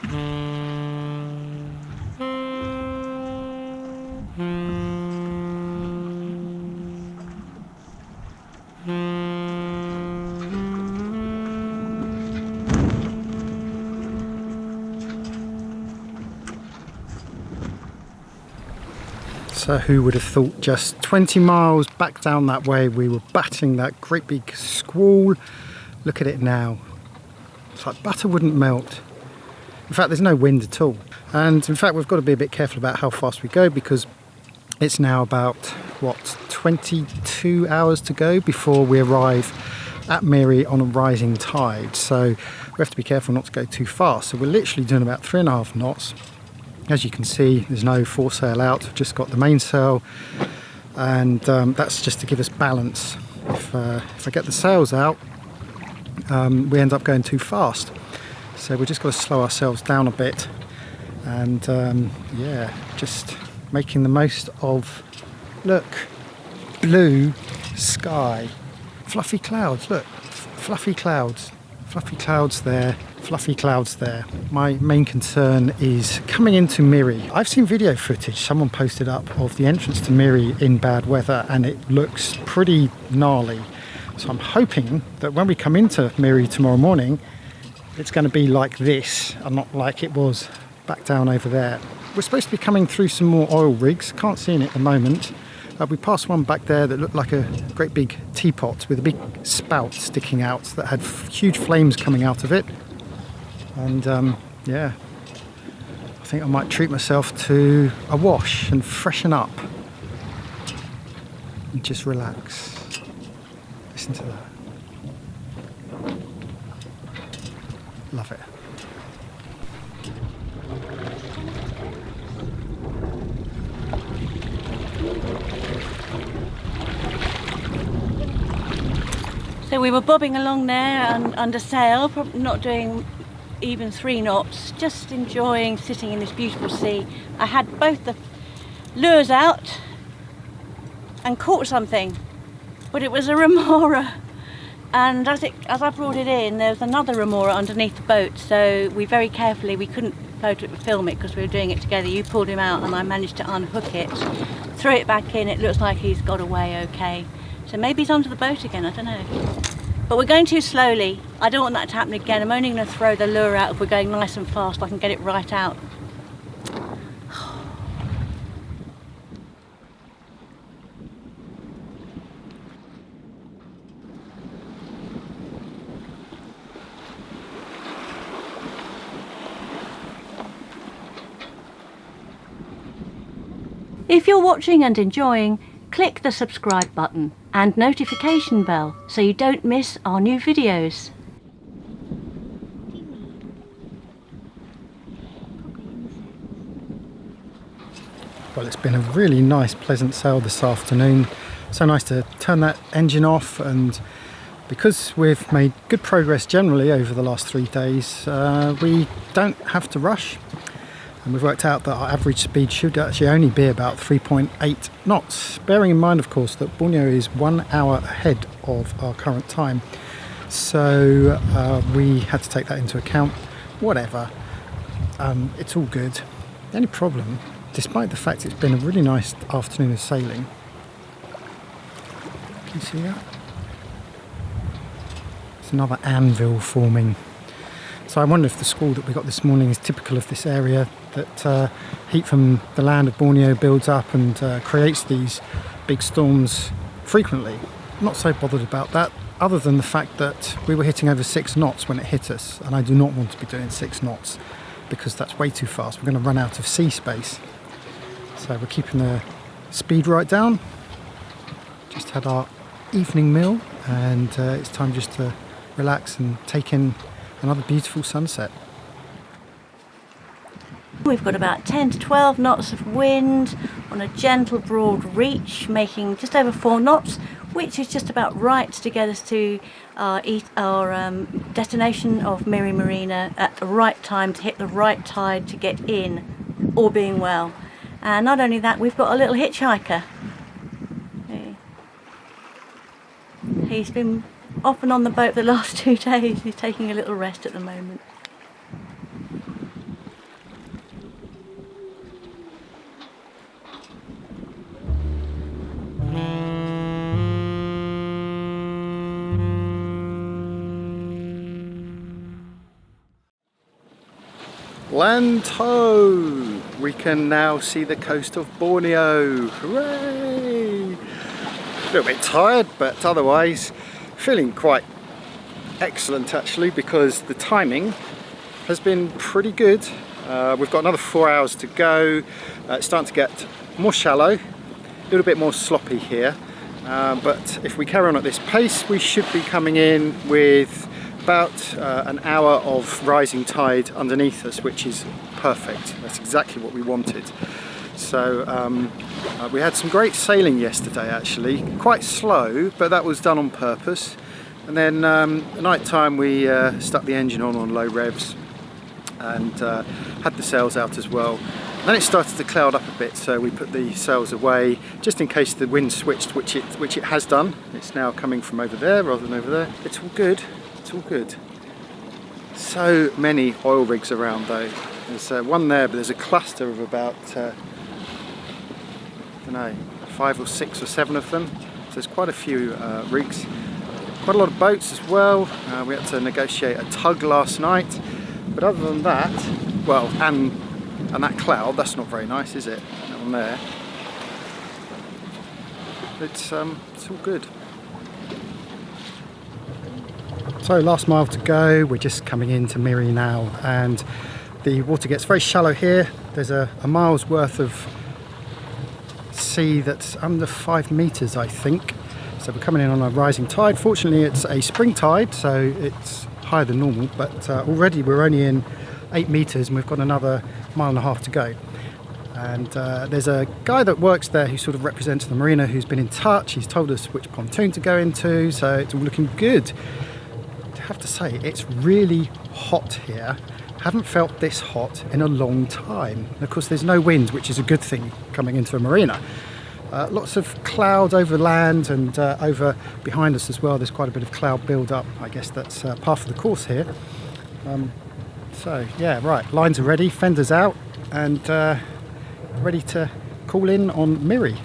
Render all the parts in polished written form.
So who would have thought just 20 miles back down that way we were battling that great big squall. Look at it now. It's like butter wouldn't melt. In fact, there's no wind at all. And in fact, we've got to be a bit careful about how fast we go, because it's now about, what, 22 hours to go before we arrive at Miri on a rising tide. So we have to be careful not to go too fast. So we're literally doing about 3.5 knots. As you can see, there's no foresail out, we've just got the mainsail, and that's just to give us balance. If I get the sails out, we end up going too fast. So we've just got to slow ourselves down a bit, and yeah, just making the most of, look, blue sky, fluffy clouds, look, fluffy clouds there, fluffy clouds there. My main concern is coming into Miri. I've seen video footage someone posted up of the entrance to Miri in bad weather, and it looks pretty gnarly. So I'm hoping that when we come into Miri tomorrow morning, it's going to be like this and not like it was back down over there. We're supposed to be coming through some more oil rigs. Can't see it at the moment. We passed one back there that looked like a great big teapot with a big spout sticking out that had huge flames coming out of it. And yeah, I think I might treat myself to a wash and freshen up and just relax. Listen to that. Love it. So we were bobbing along there under sail, not doing even 3 knots, just enjoying sitting in this beautiful sea. I had both the lures out and caught something, but it was a remora. And as I brought it in, there was another remora underneath the boat, so we very carefully, we couldn't film it because we were doing it together. You pulled him out and I managed to unhook it, threw it back in. It looks like he's got away okay. So maybe he's onto the boat again, I don't know. But we're going too slowly. I don't want that to happen again. I'm only going to throw the lure out if we're going nice and fast. I can get it right out. If you're watching and enjoying, click the subscribe button and notification bell so you don't miss our new videos. Well, it's been a really nice, pleasant sail this afternoon. So nice to turn that engine off, and because we've made good progress generally over the last 3 days, we don't have to rush. And we've worked out that our average speed should actually only be about 3.8 knots, bearing in mind, of course, that Borneo is 1 hour ahead of our current time. So we had to take that into account. Whatever, it's all good. The only problem, despite the fact it's been a really nice afternoon of sailing, can you see that? There's another anvil forming. So I wonder if the squall that we got this morning is typical of this area, that heat from the land of Borneo builds up and creates these big storms frequently. I'm not so bothered about that, other than the fact that we were hitting over 6 knots when it hit us, and I do not want to be doing 6 knots because that's way too fast. We're going to run out of sea space. So we're keeping the speed right down. Just had our evening meal, and it's time just to relax and take in another beautiful sunset. We've got about 10 to 12 knots of wind on a gentle broad reach, making just over 4 knots, which is just about right to get us to our destination of Miri Marina at the right time to hit the right tide to get in, all being well. And not only that, we've got a little hitchhiker. He's been off and on the boat the last 2 days. He's taking a little rest at the moment. Land ho! We can now see the coast of Borneo. Hooray! A little bit tired, but otherwise feeling quite excellent actually, because the timing has been pretty good. We've got another 4 hours to go. It's starting to get more shallow, a little bit more sloppy here, but if we carry on at this pace we should be coming in with about an hour of rising tide underneath us, which is perfect. That's exactly what we wanted. So we had some great sailing yesterday actually, quite slow, but that was done on purpose. And then at night time we stuck the engine on low revs and had the sails out as well. And then it started to cloud up a bit, so we put the sails away just in case the wind switched, which it has done. It's now coming from over there rather than over there. It's all good, it's all good. So many oil rigs around though. There's one there, but there's a cluster of about, I don't know, 5 or 6 or 7 of them. So there's quite a few rigs. Quite a lot of boats as well. We had to negotiate a tug last night, but other than that, well, and that cloud, that's not very nice, is it? That one there. It's all good. So last mile to go. We're just coming into Miri now, and the water gets very shallow here. There's a mile's worth of sea that's under 5 meters, I think. So we're coming in on a rising tide. Fortunately it's a spring tide, so it's higher than normal, but already we're only in 8 meters and we've got another 1.5 miles to go. And there's a guy that works there who sort of represents the marina who's been in touch. He's told us which pontoon to go into, so it's all looking good. I have to say, it's really hot here. Haven't felt this hot in a long time. And of course there's no wind, which is a good thing coming into a marina. Lots of cloud over land and over behind us as well. There's quite a bit of cloud build up. I guess that's part of the course here. So yeah, right, lines are ready, fenders out, and ready to call in on Miri.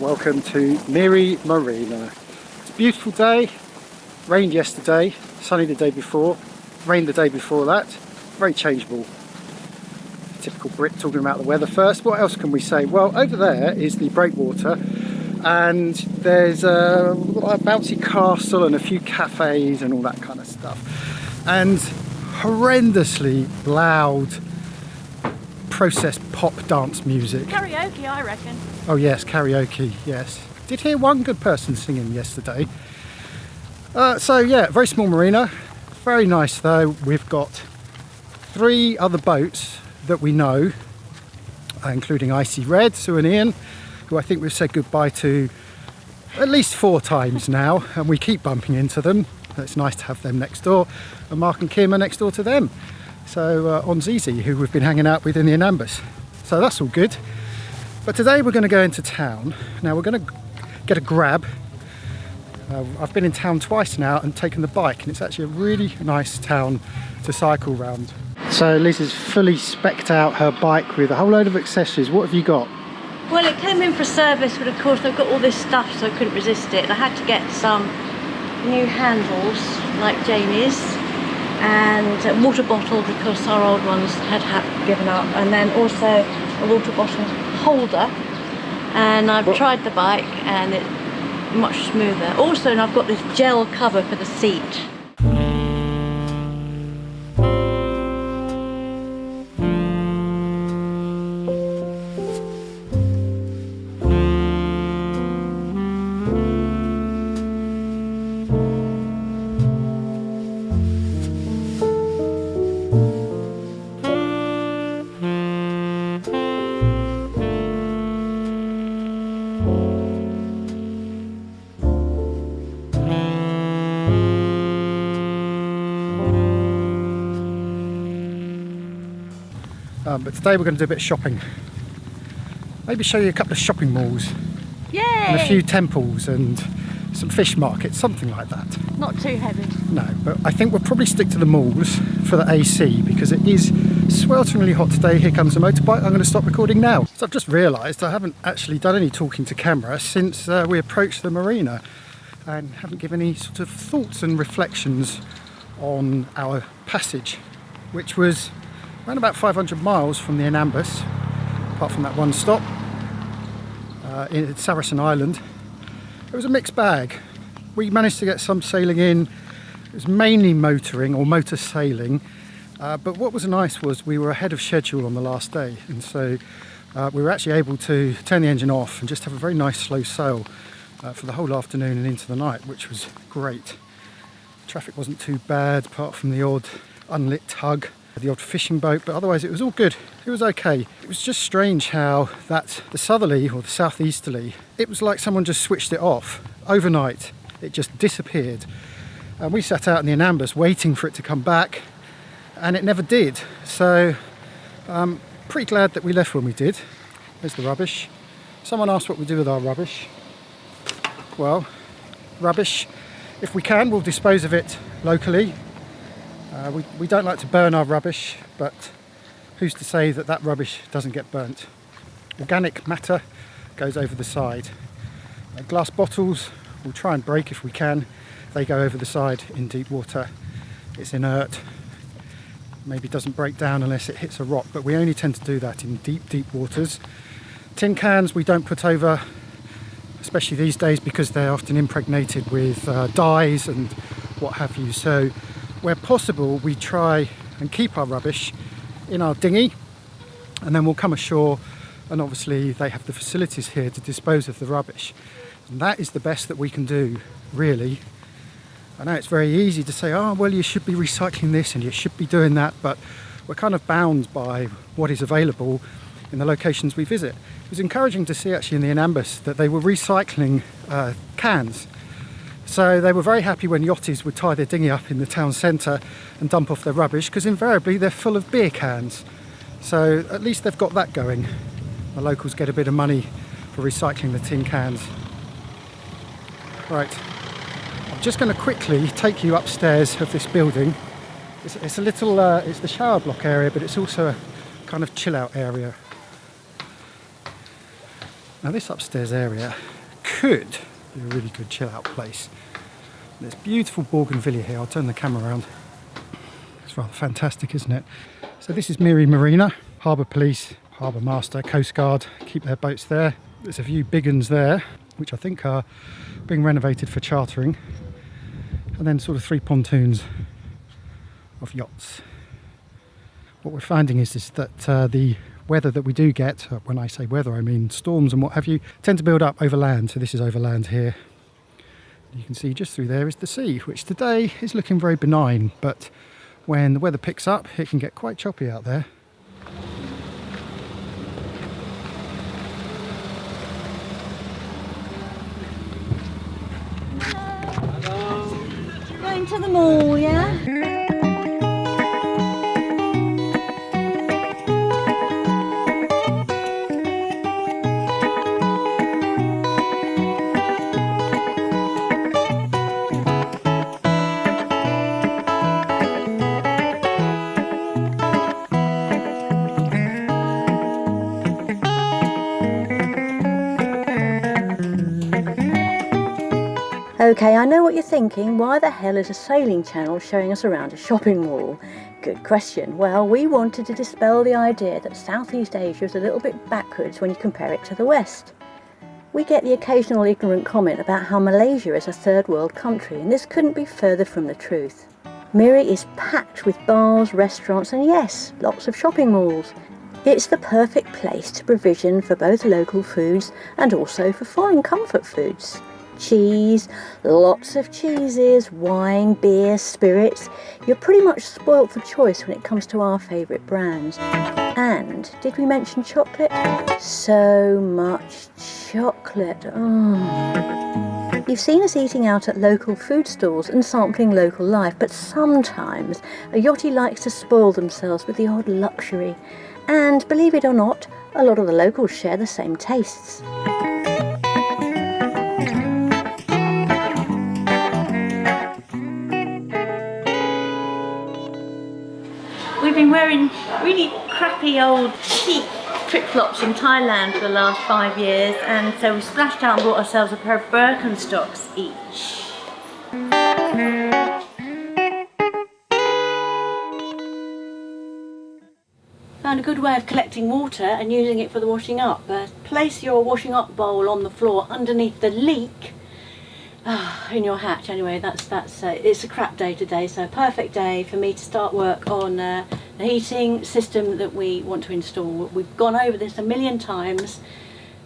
Welcome to Miri Marina. It's a beautiful day. Rained yesterday, sunny the day before, rained the day before that. Very changeable. Typical Brit talking about the weather first. What else can we say? Well, over there is the breakwater, and there's a bouncy castle and a few cafes and all that kind of stuff. And horrendously loud processed pop dance music. Karaoke, I reckon. Oh yes, karaoke, yes. Did hear one good person singing yesterday. So yeah, very small marina. Very nice though. We've got 3 other boats that we know, including Icy Red, Sue and Ian, who I think we've said goodbye to at least 4 times now, and we keep bumping into them. It's nice to have them next door, and Mark and Kim are next door to them. So on Zizi, who we've been hanging out with in the Anambas. So that's all good. But today we're going to go into town. Now we're going to get a grab. I've been in town twice now and taken the bike, and it's actually a really nice town to cycle round. So Lisa's fully specced out her bike with a whole load of accessories. What have you got? Well, it came in for service, but of course they've got all this stuff, so I couldn't resist it. And I had to get some new handles, like Jamie's, and a water bottle because our old ones had given up, and then also a water bottle holder. And I've tried the bike and it's much smoother. Also, and I've got this gel cover for the seat. But today we're going to do a bit of shopping. Maybe show you a couple of shopping malls. Yay! And a few temples and some fish markets, something like that. Not too heavy. No, but I think we'll probably stick to the malls for the AC because it is swelteringly hot today. Here comes the motorbike. I'm going to stop recording now. So I've just realised I haven't actually done any talking to camera since we approached the marina, and haven't given any sort of thoughts and reflections on our passage, which was around about 500 miles from the Anambas, apart from that one stop in Saracen Island. It was a mixed bag. We managed to get some sailing in. It was mainly motoring or motor sailing, but what was nice was we were ahead of schedule on the last day, and so we were actually able to turn the engine off and just have a very nice slow sail for the whole afternoon and into the night, which was great. Traffic wasn't too bad apart from the odd unlit tug, the odd fishing boat, but otherwise it was all good. It was okay. It was just strange how the southerly or the southeasterly, it was like someone just switched it off overnight. It just disappeared, and we sat out in the Anambas waiting for it to come back, and it never did. So pretty glad that we left when we did. There's the rubbish. Someone asked what we do with our rubbish. Well, rubbish, if we can, we'll dispose of it locally. We don't like to burn our rubbish, but who's to say that that rubbish doesn't get burnt? Organic matter goes over the side. Glass bottles we'll try and break if we can. They go over the side in deep water. It's inert. Maybe doesn't break down unless it hits a rock, but we only tend to do that in deep waters. Tin cans we don't put over, especially these days, because they're often impregnated with dyes and what have you. So where possible, we try and keep our rubbish in our dinghy, and then we'll come ashore, and obviously they have the facilities here to dispose of the rubbish. And that is the best that we can do, really. I know it's very easy to say, oh, well, you should be recycling this and you should be doing that, but we're kind of bound by what is available in the locations we visit. It was encouraging to see actually in the Anambas that they were recycling cans. So they were very happy when yachties would tie their dinghy up in the town centre and dump off their rubbish, because invariably they're full of beer cans. So at least they've got that going. The locals get a bit of money for recycling the tin cans. Right, I'm just going to quickly take you upstairs of this building. It's a little, it's the shower block area, but it's also a kind of chill out area. Now this upstairs area could be a really good chill out place. There's beautiful bougainvillea here. I'll turn the camera around. It's rather fantastic, isn't it? So this is Miri Marina. Harbour Police, Harbour Master, Coast Guard keep their boats there. There's a few big uns there, which I think are being renovated for chartering. And then sort of 3 pontoons of yachts. What we're finding is that the weather that we do get, when I say weather I mean storms and what have you, tend to build up over land. So this is over land here. You can see just through there is the sea, which today is looking very benign, but when the weather picks up it can get quite choppy out there. Going to the mall, yeah? Okay, I know what you're thinking. Why the hell is a sailing channel showing us around a shopping mall? Good question. Well, we wanted to dispel the idea that Southeast Asia is a little bit backwards when you compare it to the West. We get the occasional ignorant comment about how Malaysia is a third world country, and this couldn't be further from the truth. Miri is packed with bars, restaurants, and yes, lots of shopping malls. It's the perfect place to provision for both local foods and also for foreign comfort foods. Cheese, lots of cheeses, wine, beer, spirits. You're pretty much spoilt for choice when it comes to our favourite brands. And did we mention chocolate? So much chocolate. Oh. You've seen us eating out at local food stalls and sampling local life, but sometimes a yachty likes to spoil themselves with the odd luxury. And believe it or not, a lot of the locals share the same tastes. We've been wearing really crappy old cheap flip-flops in Thailand for the last 5 years, and so we splashed out and bought ourselves a pair of Birkenstocks each. Found a good way of collecting water and using it for the washing up. Place your washing up bowl on the floor underneath the leak in your hatch. Anyway, it's a crap day today, so a perfect day for me to start work on the heating system that we want to install. We've gone over this a million times,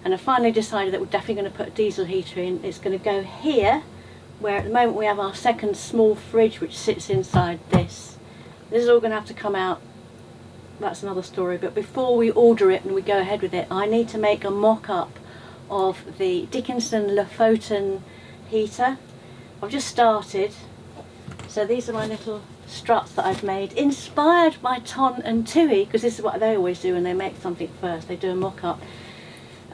and I finally decided that we're definitely going to put a diesel heater in. It's going to go here, where at the moment we have our second small fridge which sits inside this. This is all going to have to come out. That's another story, but before we order it and we go ahead with it, I need to make a mock-up of the Dickinson Lofoten heater. I've just started, so these are my little struts that I've made, inspired by Ton and Tui, because this is what they always do when they make something first, they do a mock-up.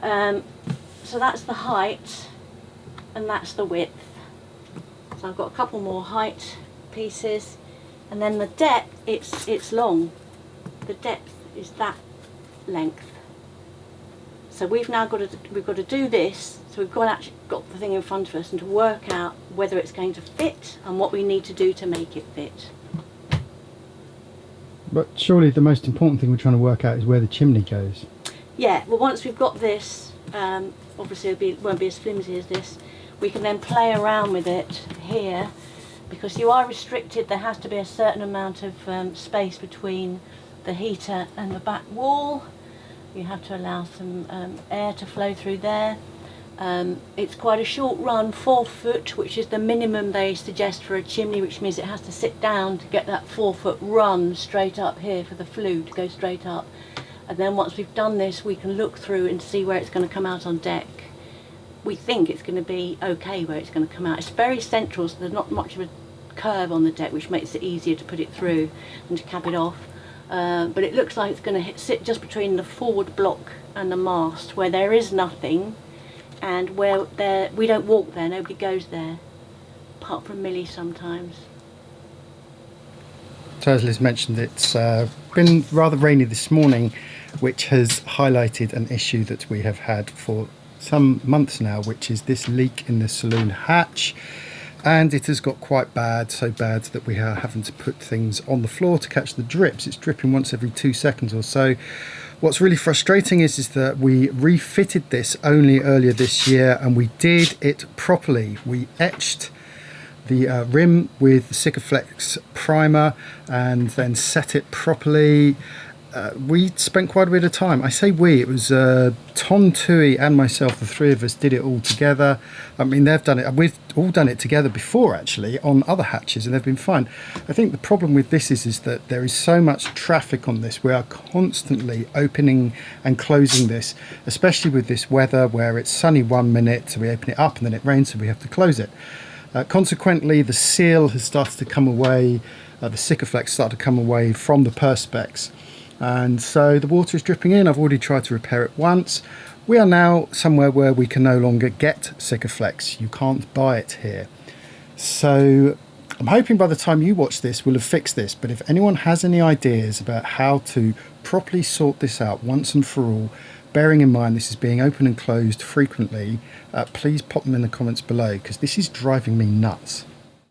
So that's the height and that's the width. So I've got a couple more height pieces, and then the depth, it's long. The depth is that length. So we've got to do this. So we've actually got the thing in front of us and to work out whether it's going to fit and what we need to do to make it fit. But surely the most important thing we're trying to work out is where the chimney goes. Yeah, well, once we've got this, obviously it won't be as flimsy as this, we can then play around with it here, because you are restricted. There has to be a certain amount of space between the heater and the back wall. You have to allow some air to flow through there. It's quite a short run, 4 foot, which is the minimum they suggest for a chimney, which means it has to sit down to get that 4 foot run straight up here for the flue to go straight up. And then once we've done this, we can look through and see where it's going to come out on deck. We think it's going to be okay where it's going to come out. It's very central, so there's not much of a curve on the deck, which makes it easier to put it through and to cap it off. But it looks like it's going to sit just between the forward block and the mast, where there is nothing, and where we don't walk there, nobody goes there, apart from Millie sometimes. So as Liz mentioned, it's been rather rainy this morning, which has highlighted an issue that we have had for some months now, which is this leak in the saloon hatch. And it has got quite bad, so bad that we are having to put things on the floor to catch the drips. It's dripping once every 2 seconds or so. What's really frustrating is that we refitted this only earlier this year, and we did it properly. We etched the rim with the Sikaflex primer and then set it properly. We spent quite a bit of time. I say we, it was Ton, Tui and myself, the 3 of us did it all together. I mean, they've done it, we've all done it together before actually on other hatches, and they've been fine. I think the problem with this is that there is so much traffic on this. We are constantly opening and closing this, especially with this weather where it's sunny 1 minute, so we open it up, and then it rains, so we have to close it. Consequently, the seal has started to come away, the Sikaflex started to come away from the perspex. And so the water is dripping in. I've already tried to repair it once. We are now somewhere where we can no longer get Sikaflex. You can't buy it here. So I'm hoping by the time you watch this, we'll have fixed this. But if anyone has any ideas about how to properly sort this out once and for all, bearing in mind this is being opened and closed frequently, please pop them in the comments below, because this is driving me nuts.